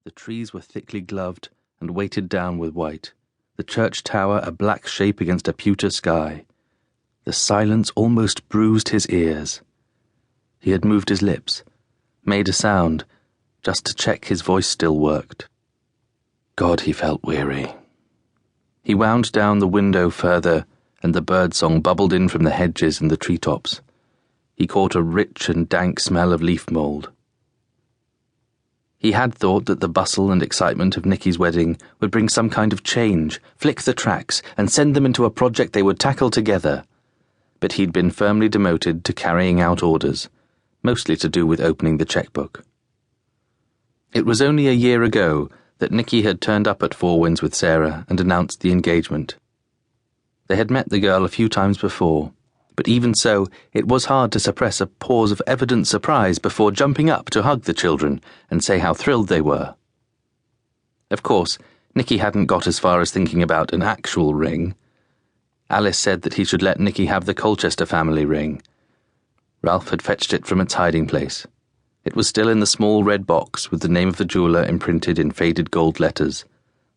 The trees were thickly gloved and weighted down with white, the church tower a black shape against a pewter sky. The silence almost bruised his ears. He had moved his lips, made a sound, just to check his voice still worked. God, he felt weary. He wound down the window further, and the birdsong bubbled in from the hedges and the treetops. He caught a rich and dank smell of leaf mould. He had thought that the bustle and excitement of Nicky's wedding would bring some kind of change, flick the tracks, and send them into a project they would tackle together. But he'd been firmly demoted to carrying out orders, mostly to do with opening the checkbook. It was only a year ago that Nicky had turned up at Fourwinds with Sarah and announced the engagement. They had met the girl a few times before, but even so, it was hard to suppress a pause of evident surprise before jumping up to hug the children and say how thrilled they were. Of course, Nicky hadn't got as far as thinking about an actual ring. Alice said that he should let Nicky have the Colchester family ring. Ralph had fetched it from its hiding place. It was still in the small red box with the name of the jeweller imprinted in faded gold letters,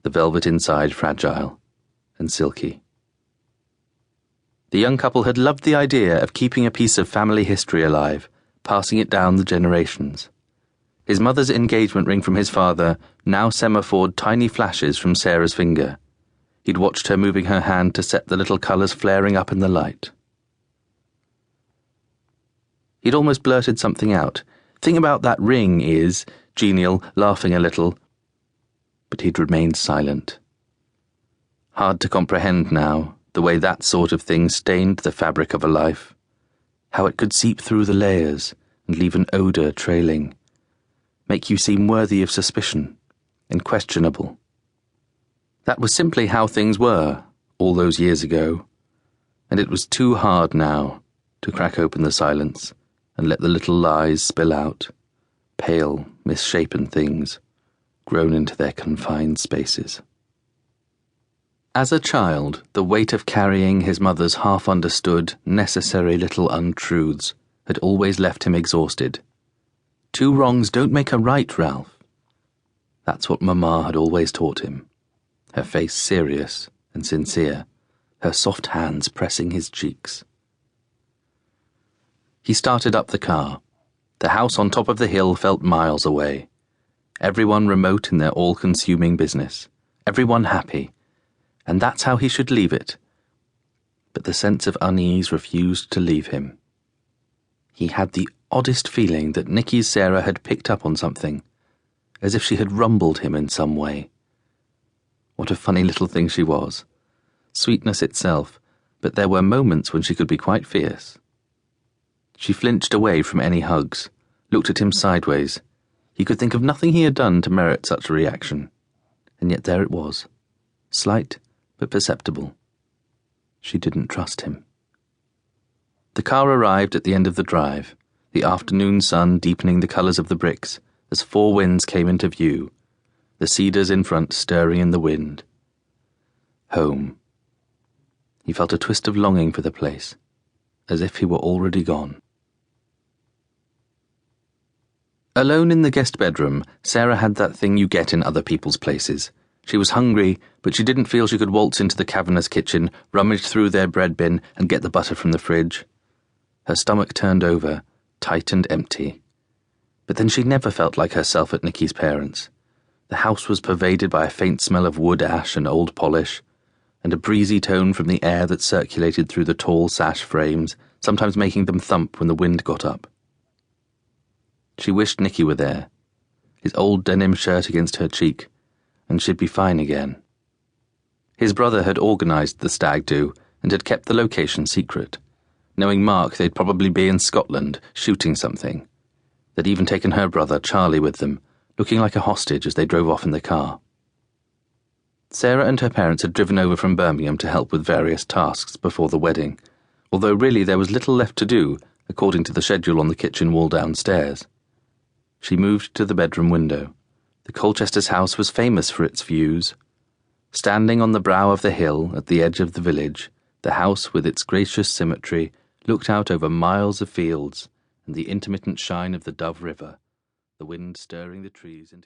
the velvet inside fragile and silky. The young couple had loved the idea of keeping a piece of family history alive, passing it down the generations. His mother's engagement ring from his father now semaphored tiny flashes from Sarah's finger. He'd watched her moving her hand to set the little colours flaring up in the light. He'd almost blurted something out. "Thing about that ring is," genial, laughing a little. But he'd remained silent. Hard to comprehend now, the way that sort of thing stained the fabric of a life. How it could seep through the layers and leave an odour trailing. Make you seem worthy of suspicion and questionable. That was simply how things were, all those years ago. And it was too hard now to crack open the silence and let the little lies spill out, pale, misshapen things, grown into their confined spaces. As a child, the weight of carrying his mother's half-understood, necessary little untruths had always left him exhausted. Two wrongs don't make a right, Ralph. That's what Mamma had always taught him, her face serious and sincere, her soft hands pressing his cheeks. He started up the car. The house on top of the hill felt miles away. Everyone remote in their all-consuming business. Everyone happy. And that's how he should leave it. But the sense of unease refused to leave him. He had the oddest feeling that Nicky's Sarah had picked up on something, as if she had rumbled him in some way. What a funny little thing she was. Sweetness itself, but there were moments when she could be quite fierce. She flinched away from any hugs, looked at him sideways. He could think of nothing he had done to merit such a reaction. And yet there it was, slight but perceptible. She didn't trust him. The car arrived at the end of the drive, the afternoon sun deepening the colours of the bricks as Fourwinds came into view, the cedars in front stirring in the wind. Home. He felt a twist of longing for the place, as if he were already gone. Alone in the guest bedroom, Sarah had that thing you get in other people's places. She was hungry, but she didn't feel she could waltz into the cavernous kitchen, rummage through their bread bin, and get the butter from the fridge. Her stomach turned over, tight and empty. But then she never felt like herself at Nicky's parents'. The house was pervaded by a faint smell of wood ash and old polish, and a breezy tone from the air that circulated through the tall sash frames, sometimes making them thump when the wind got up. She wished Nicky were there, his old denim shirt against her cheek, and she'd be fine again. His brother had organised the stag do and had kept the location secret, knowing Mark they'd probably be in Scotland shooting something. They'd even taken her brother, Charlie, with them, looking like a hostage as they drove off in the car. Sarah and her parents had driven over from Birmingham to help with various tasks before the wedding, although really there was little left to do, according to the schedule on the kitchen wall downstairs. She moved to the bedroom window. The Colchester's house was famous for its views. Standing on the brow of the hill at the edge of the village, the house with its gracious symmetry looked out over miles of fields and the intermittent shine of the Dove River, the wind stirring the trees into